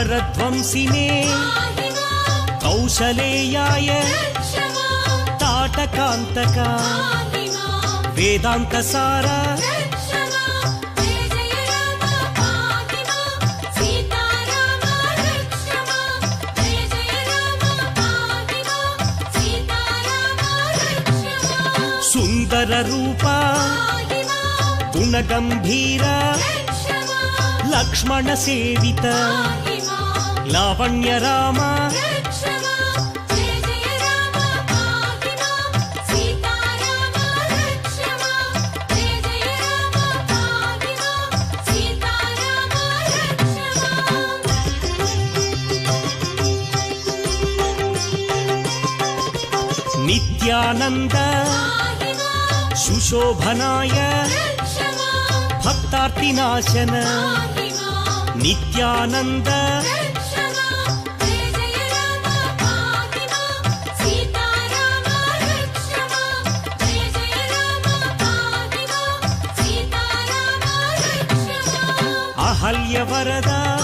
वरध्वंसिने कौशलेयाय ताटकान्तका Vedantasara सुन्दररूपा गुणगम्भीर लक्ष्मणसेवित Lavanya Ram Nityanand सुशोभनाय भक्तार्तिनाशन Nityanand अहल्यवरदा